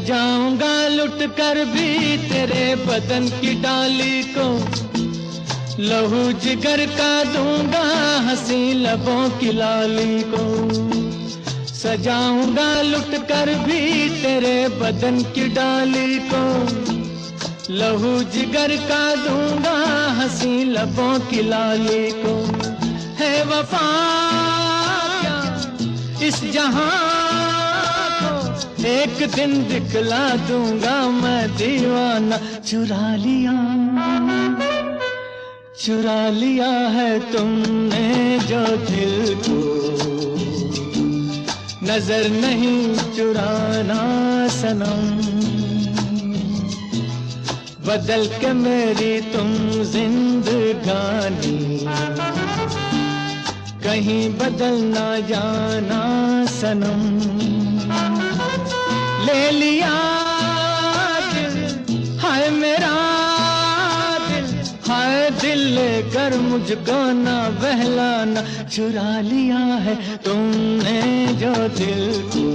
सजाऊंगा लुट कर भी तेरे बदन की डाली को, लहू जिगर का दूंगा हंसी लबों की लाली को। सजाऊंगा लुट कर भी तेरे बदन की डाली को, लहू जिगर का दूंगा हंसी लबों की लाली को। है वफा क्या इस जहां को, एक दिन दिखला दूंगा मैं दीवाना। चुरा लिया है तुमने जो दिल को, नजर नहीं चुराना सनम। बदल के मेरी तुम जिंदगानी, कहीं बदल ना जाना सनम। ले लिया दिल हाय मेरा दिल, हाय दिल लेकर मुझको ना बहलाना। चुरा लिया है तुमने जो दिल को,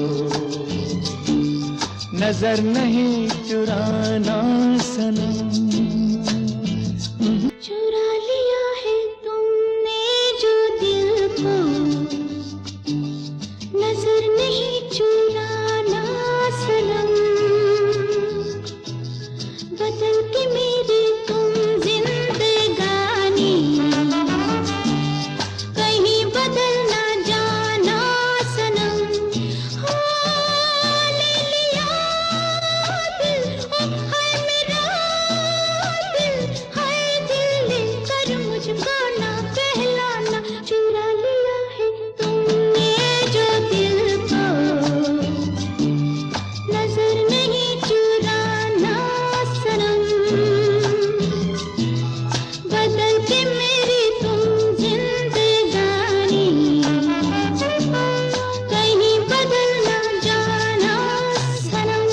नजर नहीं चुराना सनम। चुरा लिया है तुमने जो दिल को, नजर नहीं चुराना सनम। बदल के मेरी तुम जिंदगानी, कहीं बदल ना जाना सनम। हाँ ले लिया दिल, हाय मेरा दिल, हाय दिल लेकर मुझको ना बहलाना। चुरा लिया है तुमने जो दिल को, नजर नहीं चुराना सनम। बदल के मेरी तुम जिंदगानी, कहीं बदल ना जाना सनम।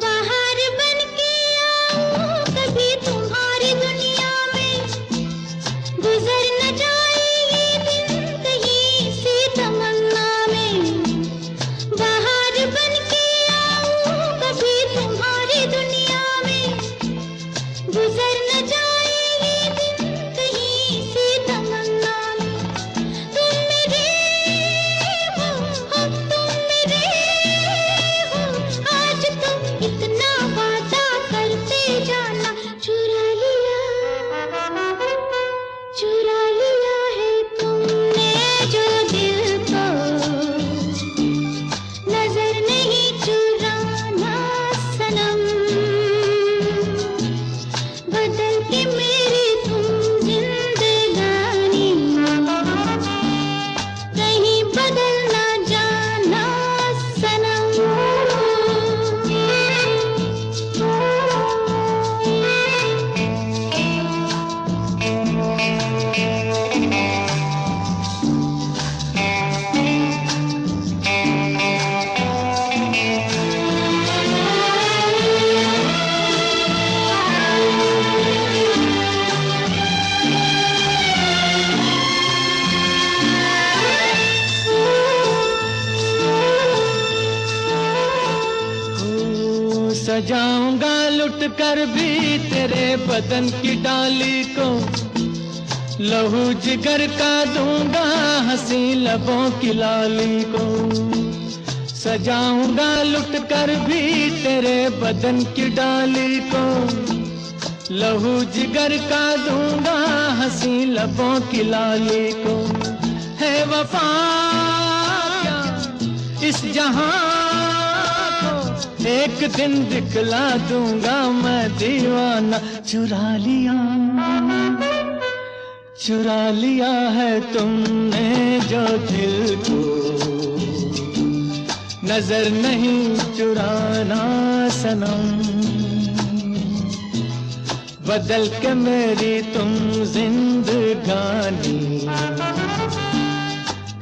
बाहर बन के आऊं कभी तुम्हारी दुनिया में, गुजर न जाए ये दिन कहीं सी तमन्ना में। बाहर बन के आऊं कभी तुम्हारी दुनिया में, गुजर न जाए ये दिन कहीं सी तमन्ना में। तुम मेरे हो तुम मेरे हो, आज तुम इतना वादा करते जाना। चुरा लिया है तुमने जो दिल को, नजर नहीं चुराना सनम। बदल के मेरी तुम जिंदगानी, कहीं बदल ना जाना सनम। सजाऊंगा लुट कर भी तेरे बदन की डाली को, लहू जिगर का दूंगा हंसी लबों की लाली को। सजाऊंगा लुट कर भी तेरे बदन की डाली को, लहू जिगर का दूंगा हंसी लबों की लाली को। है वफा क्या इस जहां को, एक दिन दिखला दूंगा मैं दीवाना। चुरा लिया है तुमने जो दिल को, नजर नहीं चुराना सनम। बदल के मेरी तुम जिंदगानी,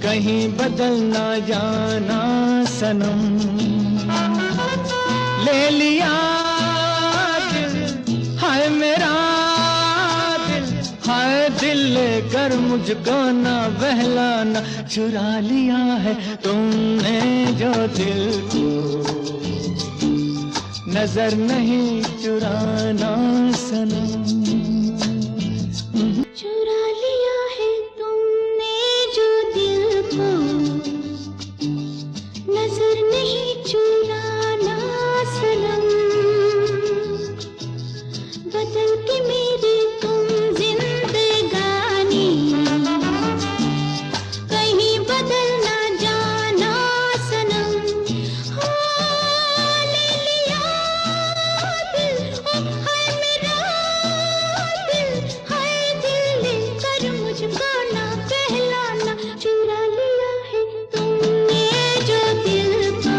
कहीं बदल ना जाना सनम। ले लिया कर मुझको ना बहलाना, चुरा लिया है तुमने जो दिल को, नजर नहीं चुराना सनम। चुरा लिया है तुमने जो दिल को, नजर नहीं चुराना सनम। बदल के मेरी तुम जिंदगानी, कहीं बदल ना जाना सनम। हाँ, ले लिया दिल, ओ हाय मेरा दिल, हाय दिल लेकर मुझको ना बहलाना, चुरा लिया है तुमने जो दिल को,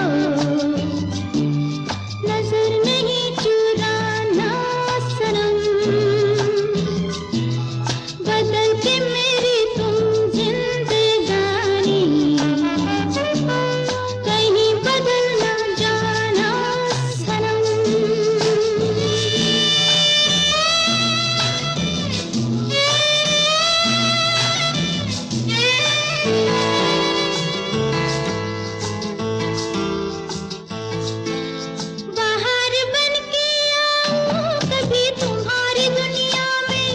नजर नहीं चुराना सनम। बदल के मेरी तुम जिंदगानी, कहीं बदल ना जाना सनम। बाहर बन के आऊं कभी तुम्हारी दुनिया में,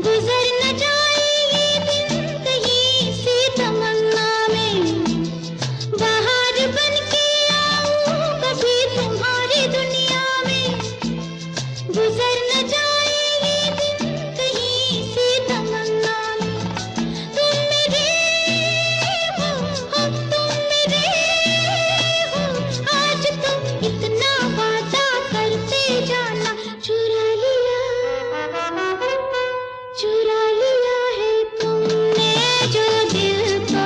गुजर न जाए ये दिन कहीं सी तमन्ना में। बाहर बन के आऊं कभी तुम्हारी दुनिया में, गुजर न जाए ये दिन कहीं सी तमन्ना में। तुम मेरे हो, तुम मेरे हो, आज तुम इतना वादा करते जाना, चुरा लिया है तुमने जो दिल को,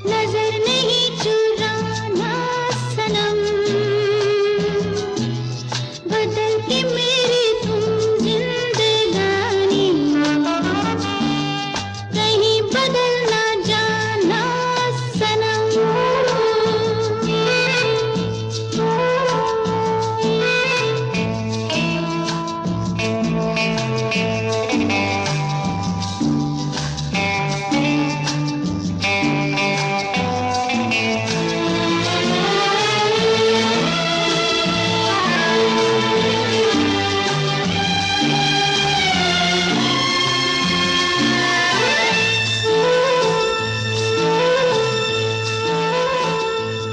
नजर नहीं चुराना सनम। बदल के मेरी तुम जिंदगानी, कहीं बदल ना जाना सनम।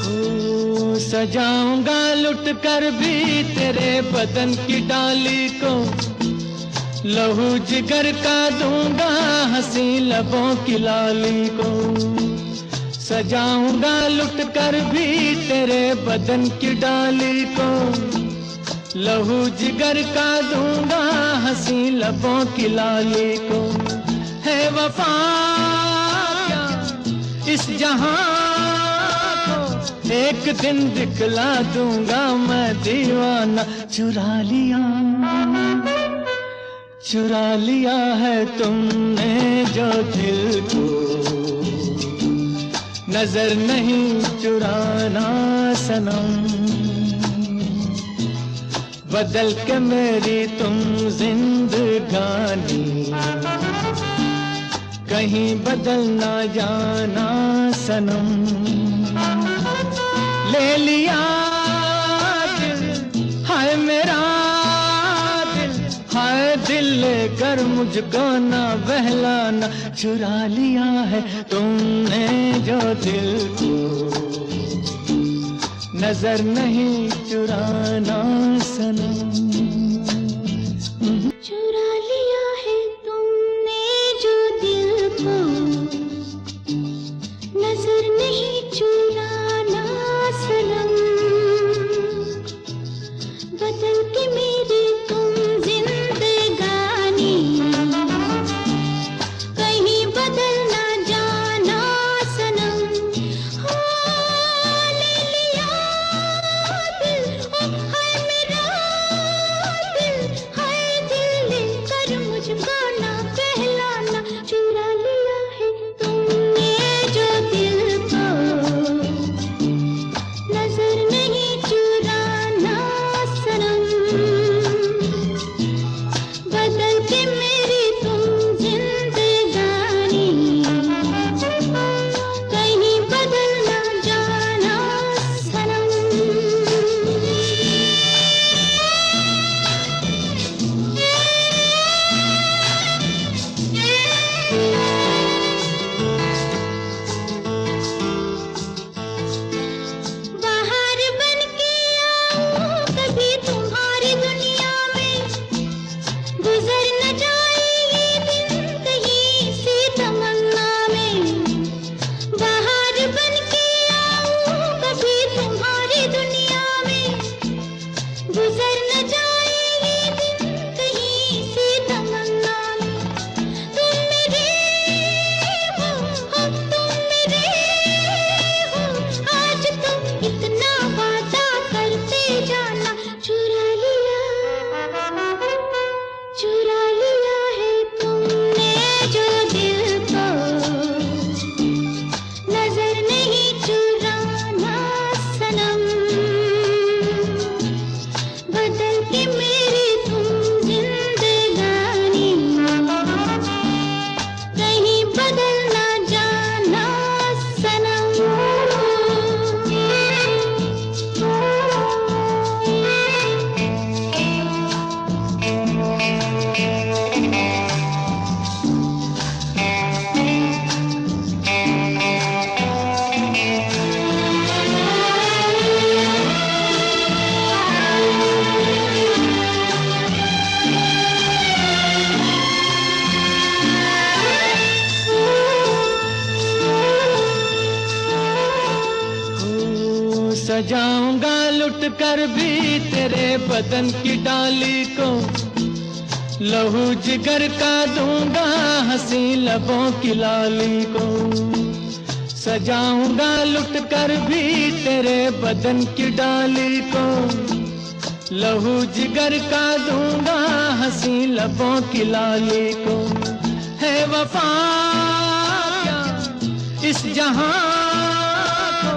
ओ, सजाऊंगा लुट कर भी तेरे बदन की डाली को, लहू जिगर का दूंगा हंसी लबों की लाली को। सजाऊंगा लुट कर भी तेरे बदन की डाली को, लहू जिगर का दूंगा हंसी लबों की लाली को। है वफा क्या इस जहां को, एक दिन दिखला दूंगा मैं दीवाना, चुरा लिया है तुमने जो दिल को, नजर नहीं चुराना सनम। बदल के मेरी तुम जिंदगानी, कहीं बदल ना जाना सनम। ले लिया दिल, हाय मेरा दिल, हाय दिल लेकर मुझको ना बहलाना, चुरा लिया है तुमने जो दिल को, नजर नहीं चुराना सनम। चुरा लिया है तुमने जो दिल को, नजर नहीं चुराना सनम। बदल के मेरी तुम जिंदगानी, कहीं बदल ना जाना सनम। हाँ, ले लिया दिल, ओ हाय मेरा सजाऊंगा लुट कर भी तेरे बदन की डाली को, लहू जिगर का दूंगा हंसी लबों की लाली को। सजाऊंगा लुट कर भी तेरे बदन की डाली को, लहू जिगर का दूंगा हंसी लबों की लाली को। है वफा क्या इस जहां को,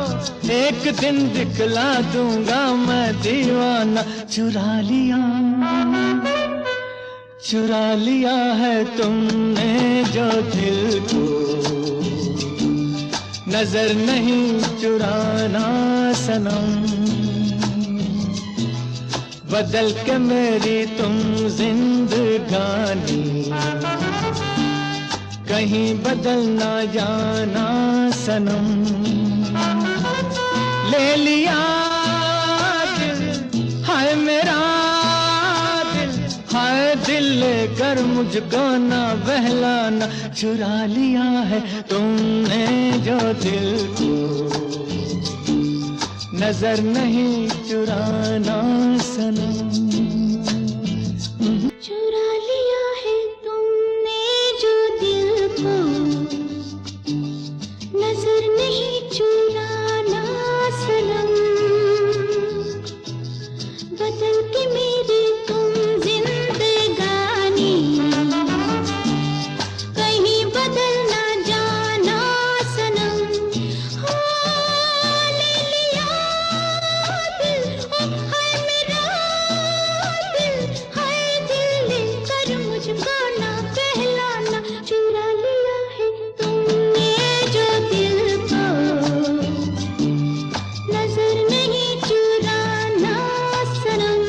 एक दिन दिखला दूंगा मैं दीवाना। चुरा लिया है तुमने जो दिल को, नजर नहीं चुराना सनम। बदल के मेरी तुम जिंदगानी, कहीं बदल ना जाना सनम। ले लिया दिल, हाय मेरा दिल, हाय दिल लेकर मुझको ना बहलाना। चुरा लिया है तुमने जो दिल को, नजर नहीं चुराना सनम। चुरा लिया है तुमने जो दिल को, नजर नहीं चुराना सनम। बदल के मेरी तुम जिंदगानी, कहीं बदल ना जाना सनम। हाँ, ले लिया दिल, ओ हाय मेरा दिल, हाय दिल लेकर मुझको ना बहलाना। चुरा लिया है तुमने जो दिल को, नजर नहीं चुराना सनम।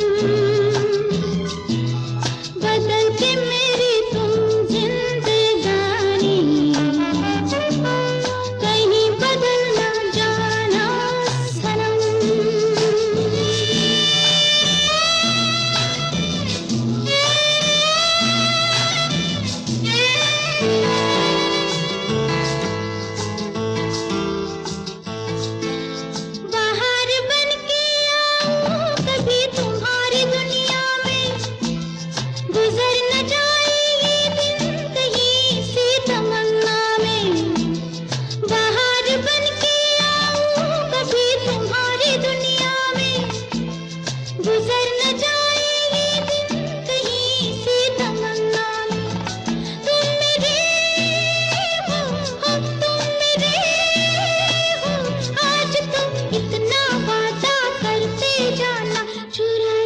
बदल के मेरी तुम जिंदगानी, कहीं बदल ना जाना सनम। बाहर बन के आऊं कभी तुम्हारी दुनिया में, गुजर न जाए ये दिन कहीं सी तमन्ना में। बाहर बन के आऊं कभी तुम्हारी दुनिया में, गुजर न जाए ये दिन कहीं सी तमन्ना में। तुम मेरे हो, तुम मेरे हो, आज तुम इतना वादा करते जाना। चुरा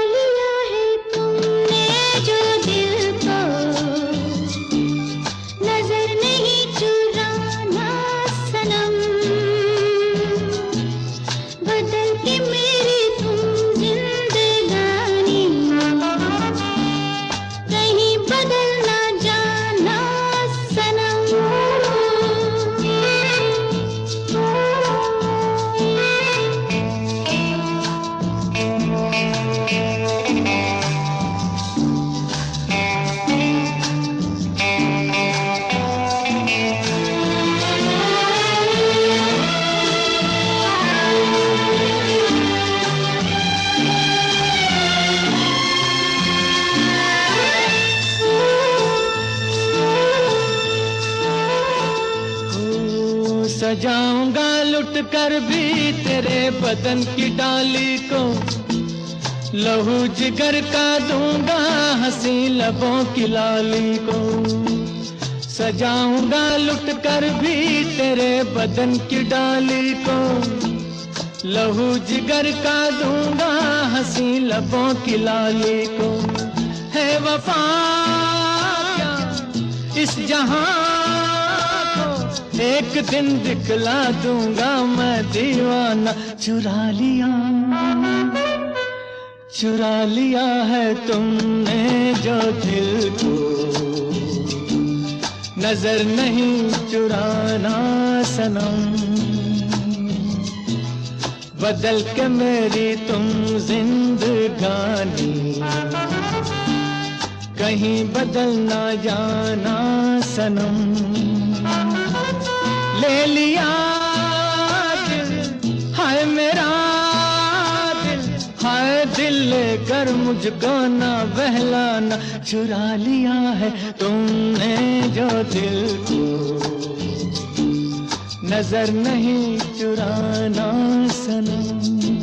लिया है तुमने जो दिल को, नजर नहीं चुराना सनम। बदल के मेरी तुम जिंदगानी, कहीं बदल ना जाना सनम। सजाऊंगा लुट कर भी तेरे बदन की डाली को, लहू जिगर का दूंगा हंसी लबों की लाली को। सजाऊंगा लुट कर भी तेरे बदन की डाली को, लहू जिगर का दूंगा हंसी लबों की लाली को। है वफा क्या इस जहां को, एक दिन दिखला दूंगा मैं दीवाना। चुरा लिया है तुमने जो दिल को, नजर नहीं चुराना सनम। बदल के मेरी तुम जिंदगानी, कहीं बदल ना जाना सनम। ले लिया कर मुझको ना बहलाना, चुरा लिया है तुमने जो दिल को, नजर नहीं चुराना सनम।